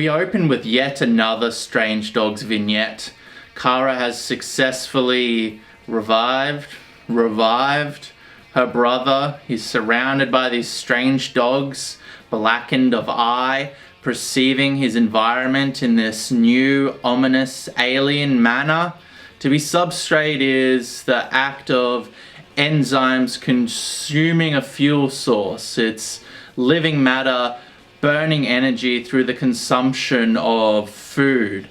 We open with yet another Strange Dogs vignette. Khara has successfully revived her brother. He's surrounded by these strange dogs, blackened of eye, perceiving his environment in this new, ominous, alien manner. To be substrate is the act of enzymes consuming a fuel source. It's living matter burning energy through the consumption of food.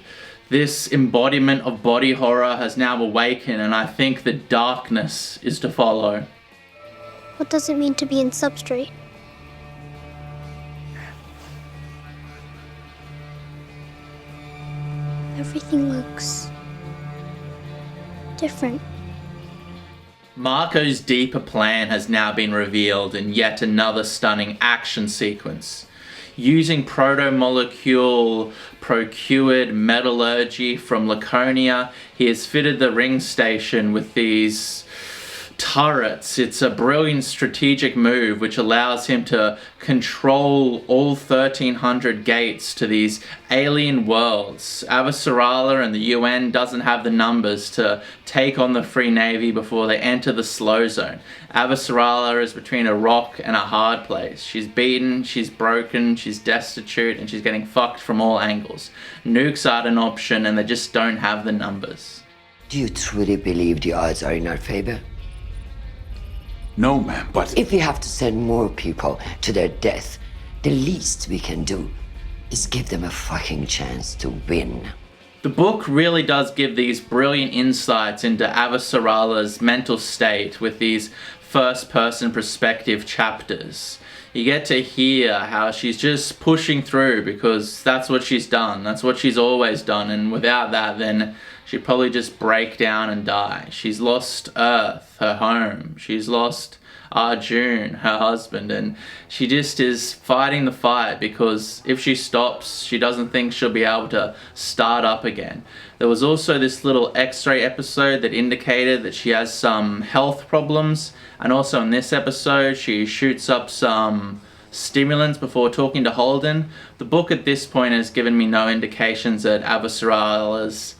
This embodiment of body horror has now awakened, and I think the darkness is to follow. What does it mean to be in substrate? Everything looks different. Marco's deeper plan has now been revealed in yet another stunning action sequence. Using proto-molecule procured metallurgy from Laconia, he has fitted the ring station with these turrets. It's a brilliant strategic move which allows him to control all 1,300 gates to these alien worlds. Avasarala and the UN doesn't have the numbers to take on the Free Navy before they enter the slow zone. Avasarala is between a rock and a hard place. She's beaten, she's broken, she's destitute, and she's getting fucked from all angles. Nukes aren't an option, and they just don't have the numbers. Do you truly believe the odds are in our favor? No, ma'am, but... If we have to send more people to their death, the least we can do is give them a fucking chance to win. The book really does give these brilliant insights into Avasarala's mental state with these first-person perspective chapters. You get to hear how she's just pushing through because that's what she's done. That's what she's always done, and without that, then she'd probably just break down and die. She's lost Earth, her home. She's lost Arjun, her husband, and she just is fighting the fight because if she stops, she doesn't think she'll be able to start up again. There was also this little X-ray episode that indicated that she has some health problems, and also in this episode she shoots up some stimulants before talking to Holden. The book at this point has given me no indications that Avasarala's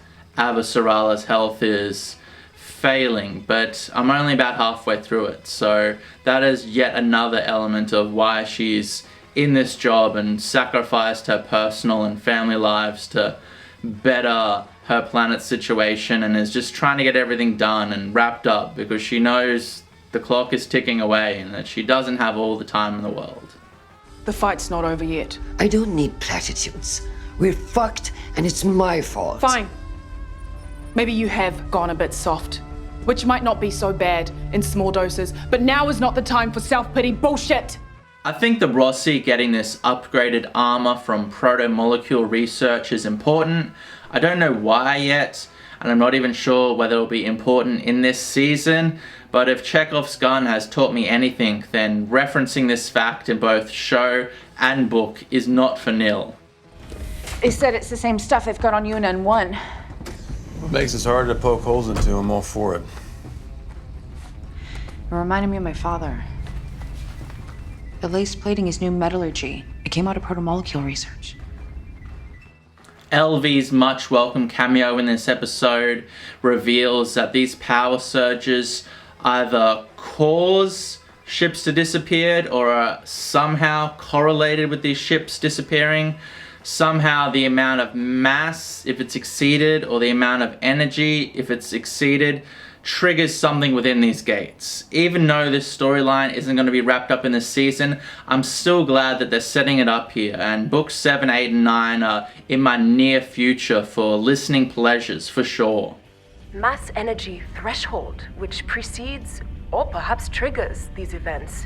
health is failing, but I'm only about halfway through it, so that is yet another element of why she's in this job and sacrificed her personal and family lives to better her planet's situation, and is just trying to get everything done and wrapped up because she knows the clock is ticking away and that she doesn't have all the time in the world. The fight's not over yet. I don't need platitudes. We're fucked, and it's my fault. Fine. Maybe you have gone a bit soft, which might not be so bad in small doses, but now is not the time for self-pity bullshit! I think the Rossi getting this upgraded armor from proto-molecule research is important. I don't know why yet, and I'm not even sure whether it'll be important in this season, but if Chekhov's gun has taught me anything, then referencing this fact in both show and book is not for nil. They said it's the same stuff they've got on Yuna 1. What makes us harder to poke holes into? I'm all for it. It reminded me of my father. The lace plating is new metallurgy. It came out of protomolecule research. LV's much welcome cameo in this episode reveals that these power surges either cause ships to disappear or are somehow correlated with these ships disappearing. Somehow the amount of mass, if it's exceeded, or the amount of energy, if it's exceeded, triggers something within these gates. Even though this storyline isn't going to be wrapped up in this season, I'm still glad that they're setting it up here, and books 7, 8, and 9 are in my near future for listening pleasures, for sure. Mass energy threshold, which precedes or perhaps triggers these events,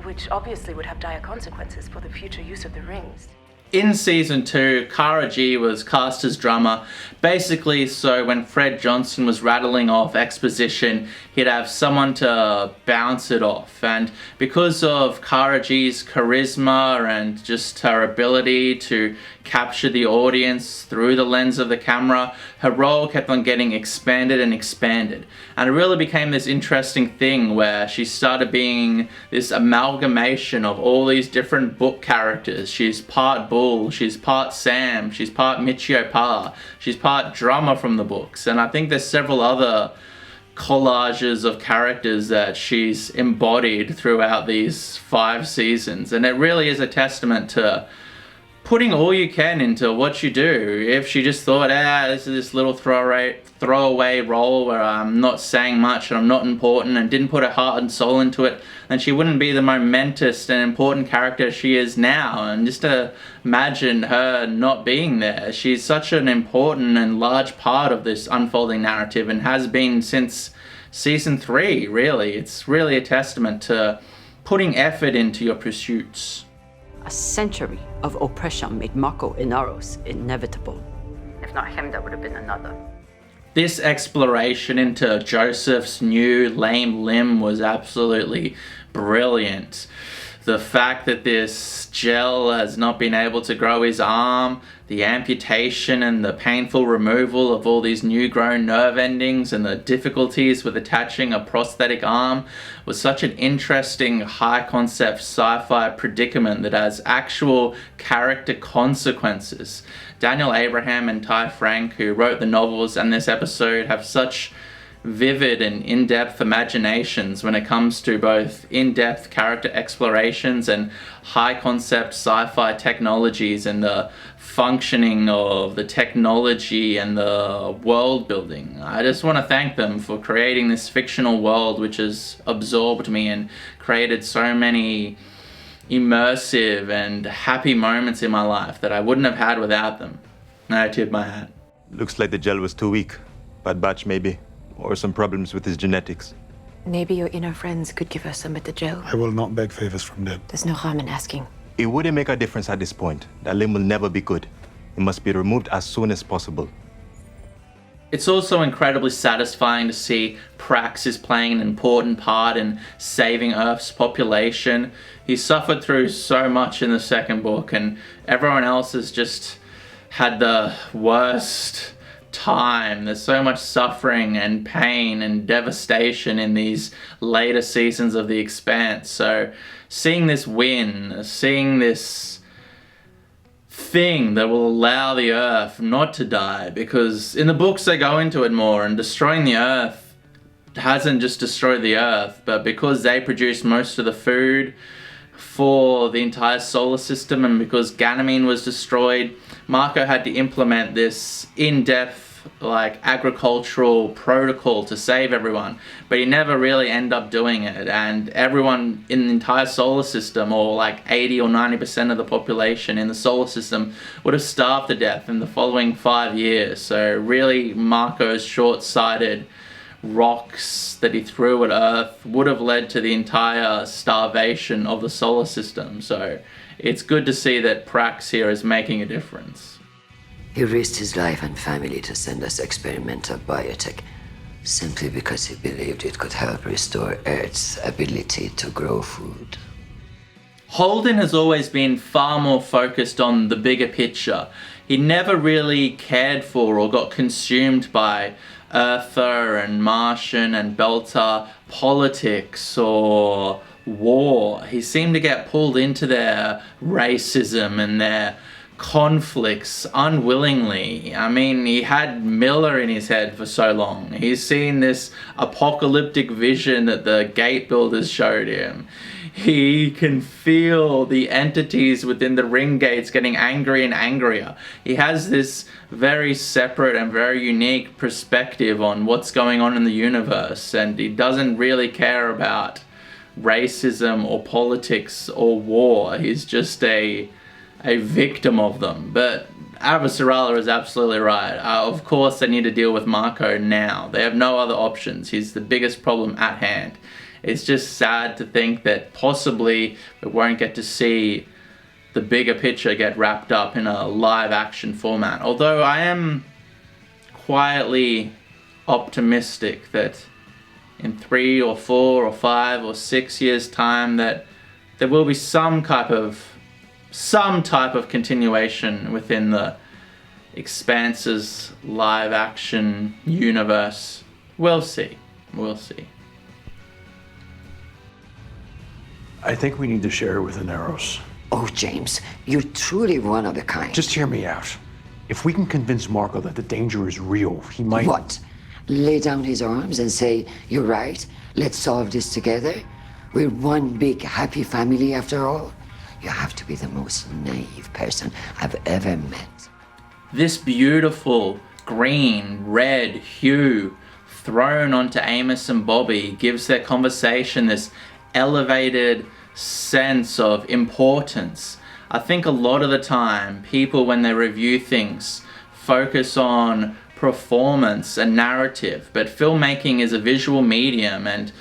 which obviously would have dire consequences for the future use of the rings. In season 2, Kharaji was cast as drummer, basically so when Fred Johnson was rattling off exposition, he'd have someone to bounce it off. And because of Kharaji'S charisma and just her ability to capture the audience through the lens of the camera, her role kept on getting expanded and expanded. And it really became this interesting thing where she started being this amalgamation of all these different book characters. She's part book, Bull, she's part Sam, she's part Michio Pa, she's part drummer from the books, and I think there's several other collages of characters that she's embodied throughout these 5 seasons, and it really is a testament to putting all you can into what you do. If she just thought, this is this little throwaway role where I'm not saying much and I'm not important, and didn't put her heart and soul into it, then she wouldn't be the momentous and important character she is now. And just to imagine her not being there, she's such an important and large part of this unfolding narrative, and has been since season 3, really. It's really a testament to putting effort into your pursuits. A century of oppression made Mako Inaros inevitable. If not him, there would have been another. This exploration into Joseph's new lame limb was absolutely brilliant. The fact that this gel has not been able to grow his arm, the amputation and the painful removal of all these new grown nerve endings, and the difficulties with attaching a prosthetic arm was such an interesting high concept sci-fi predicament that has actual character consequences. Daniel Abraham and Ty Frank, who wrote the novels and this episode, have such vivid and in-depth imaginations when it comes to both in-depth character explorations and high-concept sci-fi technologies, and the functioning of the technology and the world building. I just want to thank them for creating this fictional world which has absorbed me and created so many immersive and happy moments in my life that I wouldn't have had without them. I tip my hat. Looks like the gel was too weak. Bad batch maybe. Or some problems with his genetics. Maybe your inner friends could give us some of the gel. I will not beg favors from them. There's no harm in asking. It wouldn't make a difference at this point. That limb will never be good. It must be removed as soon as possible. It's also incredibly satisfying to see Prax is playing an important part in saving Earth's population. He suffered through so much in the second book, and everyone else has just had the worst time. There's so much suffering and pain and devastation in these later seasons of The Expanse. So seeing this win, seeing this thing that will allow the Earth not to die, because in the books they go into it more, and destroying the Earth hasn't just destroyed the Earth, but because they produce most of the food for the entire solar system, and because Ganymede was destroyed, Mako had to implement this in-depth agricultural protocol to save everyone, but he never really ended up doing it, and everyone in the entire solar system, or 80 or 90% of the population in the solar system, would have starved to death in the following 5 years. So really, Mako's short-sighted rocks that he threw at Earth would have led to the entire starvation of the solar system. So it's good to see that Prax here is making a difference. He risked his life and family to send us experimental biotech simply because he believed it could help restore Earth's ability to grow food. Holden has always been far more focused on the bigger picture. He never really cared for or got consumed by Earther and Martian and Belter politics or war. He seemed to get pulled into their racism and their conflicts unwillingly. I mean, he had Miller in his head for so long. He's seen this apocalyptic vision that the gate builders showed him. He can feel the entities within the ring gates getting angry and angrier. He has this very separate and very unique perspective on what's going on in the universe, and he doesn't really care about racism or politics or war. He's just a victim of them. But Avasarala is absolutely right. Of course they need to deal with Mako now. They have no other options. He's the biggest problem at hand. It's just sad to think that possibly we won't get to see the bigger picture get wrapped up in a live action format. Although I am quietly optimistic that in 3 or 4 or 5 or 6 years time that there will be some type of continuation within the Expanse's live action universe. We'll see. We'll see. I think we need to share it with Inaros. Oh, James, you're truly one of a kind. Just hear me out. If we can convince Marco that the danger is real, he might... What? Lay down his arms and say, you're right, let's solve this together? We're one big happy family after all? You have to be the most naive person I've ever met. This beautiful green, red hue thrown onto Amos and Bobbie gives their conversation this elevated sense of importance. I think a lot of the time, people when they review things focus on performance and narrative, but filmmaking is a visual medium, and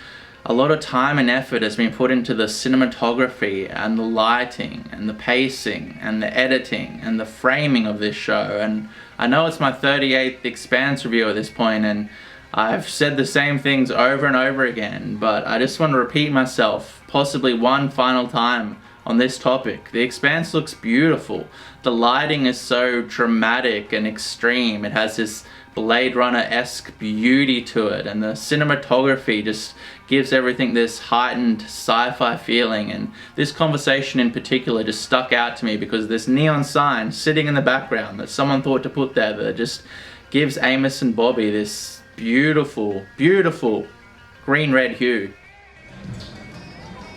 a lot of time and effort has been put into the cinematography and the lighting and the pacing and the editing and the framing of this show. And I know it's my 38th Expanse review at this point, and I've said the same things over and over again, but I just want to repeat myself possibly one final time on this topic. The Expanse looks beautiful. The lighting is so dramatic and extreme. It has this Blade Runner-esque beauty to it, and the cinematography just gives everything this heightened sci-fi feeling. And this conversation in particular just stuck out to me because this neon sign sitting in the background that someone thought to put there that just gives Amos and Bobbie this beautiful, beautiful green-red hue.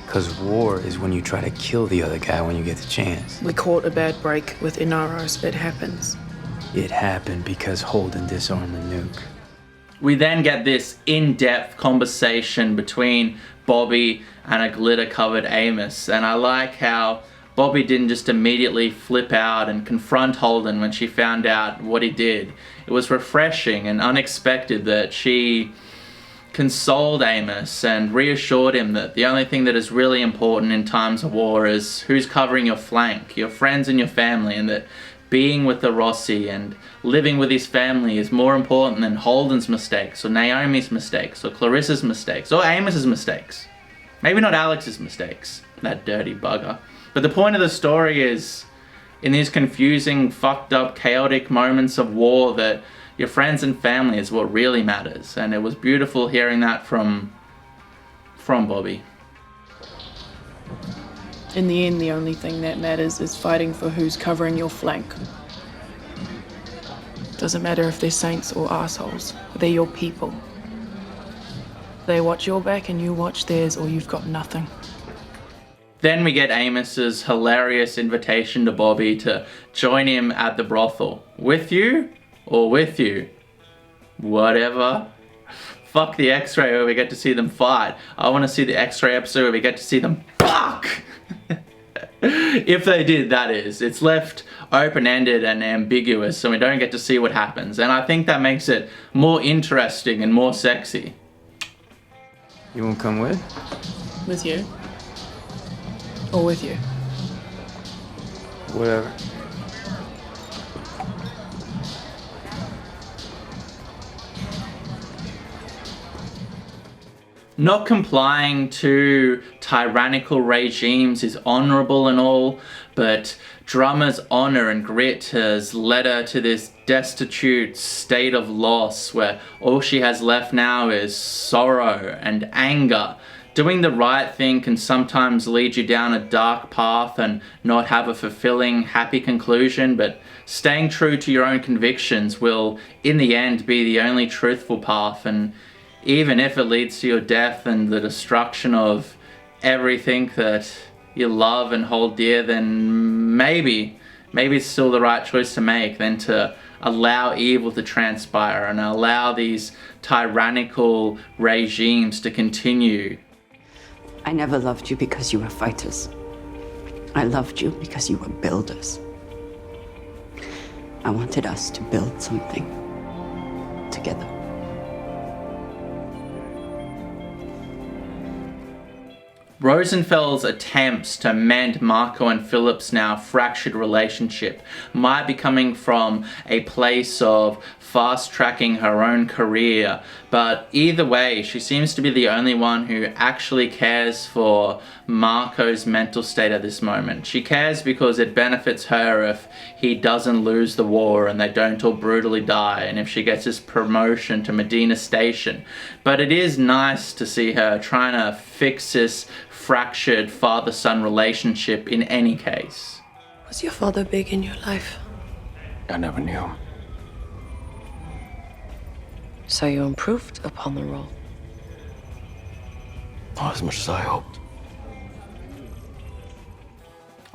Because war is when you try to kill the other guy when you get the chance. We caught a bad break with Inaros. It happens. It happened because Holden disarmed the nuke. We then get this in-depth conversation between Bobbie and a glitter-covered Amos, and I like how Bobbie didn't just immediately flip out and confront Holden when she found out what he did. It was refreshing and unexpected that she consoled Amos and reassured him that the only thing that is really important in times of war is who's covering your flank, your friends and your family, and that being with the Rossi and living with his family is more important than Holden's mistakes or Naomi's mistakes or Clarissa's mistakes or Amos's mistakes. Maybe not Alex's mistakes, that dirty bugger. But the point of the story is, in these confusing, fucked up, chaotic moments of war, that your friends and family is what really matters. And it was beautiful hearing that from Bobbie. In the end, the only thing that matters is fighting for who's covering your flank. Doesn't matter if they're saints or assholes. They're your people. They watch your back and you watch theirs, or you've got nothing. Then we get Amos's hilarious invitation to Bobbie to join him at the brothel. With you or with you? Whatever. Fuck the X-ray where we get to see them fight. I want to see the X-ray episode where we get to see them fuck! If they did, that is. It's left open-ended and ambiguous, so we don't get to see what happens. And I think that makes it more interesting and more sexy. You won't come with? With you. Or with you. Whatever. Not complying to tyrannical regimes is honourable and all, but Drummer's honour and grit has led her to this destitute state of loss where all she has left now is sorrow and anger. Doing the right thing can sometimes lead you down a dark path and not have a fulfilling, happy conclusion, but staying true to your own convictions will, in the end, be the only truthful path. And even if it leads to your death and the destruction of everything that you love and hold dear, then maybe it's still the right choice to make than to allow evil to transpire and allow these tyrannical regimes to continue. I never loved you because you were fighters. I loved you because you were builders. I wanted us to build something together. Rosenfeld's attempts to mend Marco and Philip's now fractured relationship might be coming from a place of fast-tracking her own career, but either way, she seems to be the only one who actually cares for Marco's mental state at this moment. She cares because it benefits her if he doesn't lose the war and they don't all brutally die, and if she gets his promotion to Medina Station. But it is nice to see her trying to fix this fractured father-son relationship in any case. Was your father big in your life? I never knew him. So you improved upon the role? Not as much as I hoped.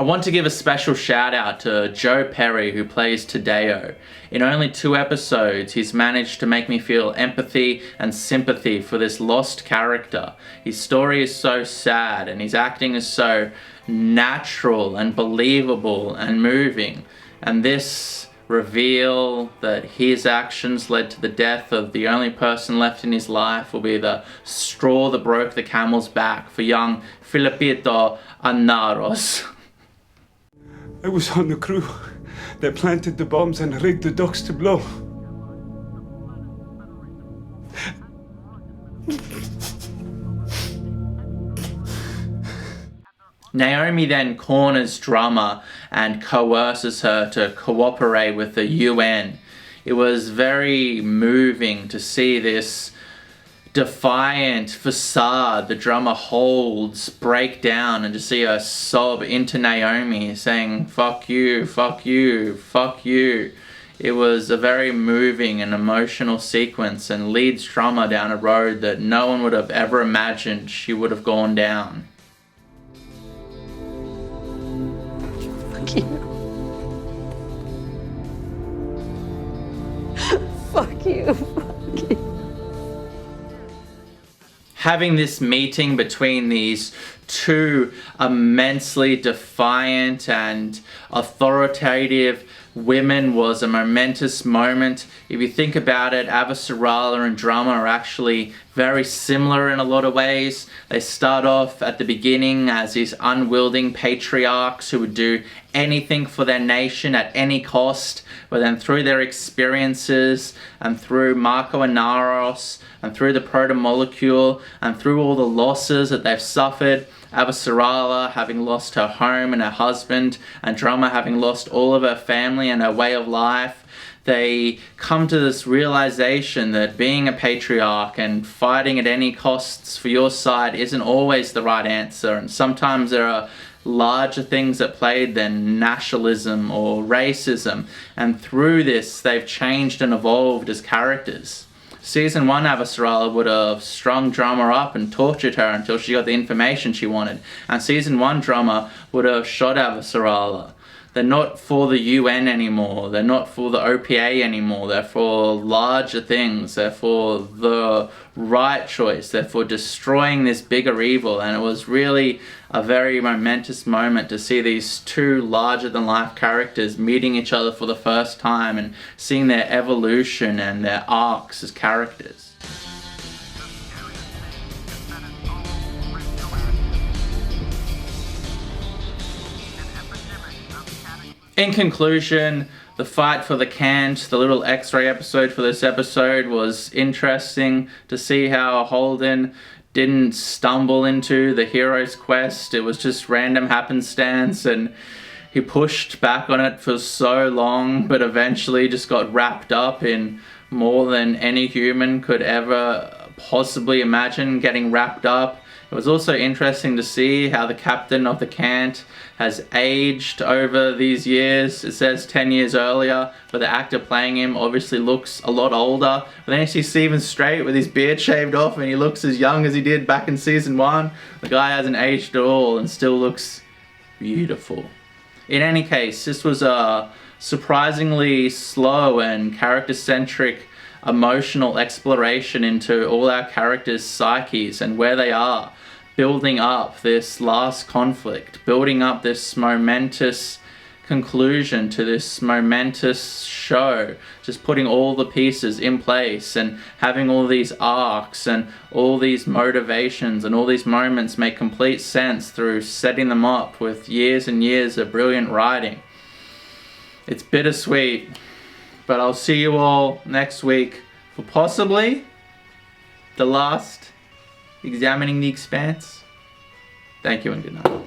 I want to give a special shout out to Joe Perry, who plays Tadeo. In only 2 episodes, he's managed to make me feel empathy and sympathy for this lost character. His story is so sad and his acting is so natural and believable and moving. And this reveal that his actions led to the death of the only person left in his life will be the straw that broke the camel's back for young Filipito Anaros. I was on the crew that planted the bombs and rigged the ducks to blow. Naomi then corners Drummer and coerces her to cooperate with the UN. It was very moving to see this defiant facade the Drummer holds break down and to see her sob into Naomi saying, "Fuck you, fuck you, fuck you." It was a very moving and emotional sequence and leads Drummer down a road that no one would have ever imagined she would have gone down. Fuck you. Fuck you. Fuck you. Having this meeting between these two immensely defiant and authoritative women was a momentous moment. If you think about it, Avasarala and Drummer are actually very similar in a lot of ways. They start off at the beginning as these unwielding patriarchs who would do anything for their nation at any cost, but then through their experiences and through Marco and Naros and through the proto-molecule and through all the losses that they've suffered, Avasarala having lost her home and her husband, and Drummer having lost all of her family and her way of life, they come to this realization that being a patriarch and fighting at any costs for your side isn't always the right answer, and sometimes there are larger things at play than nationalism or racism, and through this they've changed and evolved as characters. Season 1 Avasarala would have strung Drummer up and tortured her until she got the information she wanted. And Season 1 Drummer would have shot Avasarala. They're not for the UN anymore. They're not for the OPA anymore. They're for larger things. They're for the right choice. They're for destroying this bigger evil. And it was really a very momentous moment to see these two larger-than-life characters meeting each other for the first time and seeing their evolution and their arcs as characters. In conclusion, the fight for the cant, the little X-ray episode for this episode, was interesting to see how Holden didn't stumble into the hero's quest. It was just random happenstance and he pushed back on it for so long, but eventually just got wrapped up in more than any human could ever possibly imagine getting wrapped up. It was also interesting to see how the captain of the cant has aged over these years. It says 10 years earlier, but the actor playing him obviously looks a lot older. But then you see Steven Strait with his beard shaved off and he looks as young as he did back in Season 1. The guy hasn't aged at all and still looks beautiful. In any case, this was a surprisingly slow and character-centric emotional exploration into all our characters' psyches and where they are, building up this last conflict, building up this momentous conclusion to this momentous show, just putting all the pieces in place and having all these arcs and all these motivations and all these moments make complete sense through setting them up with years and years of brilliant writing. It's bittersweet, but I'll see you all next week for possibly the last Examining the Expanse. Thank you and good night.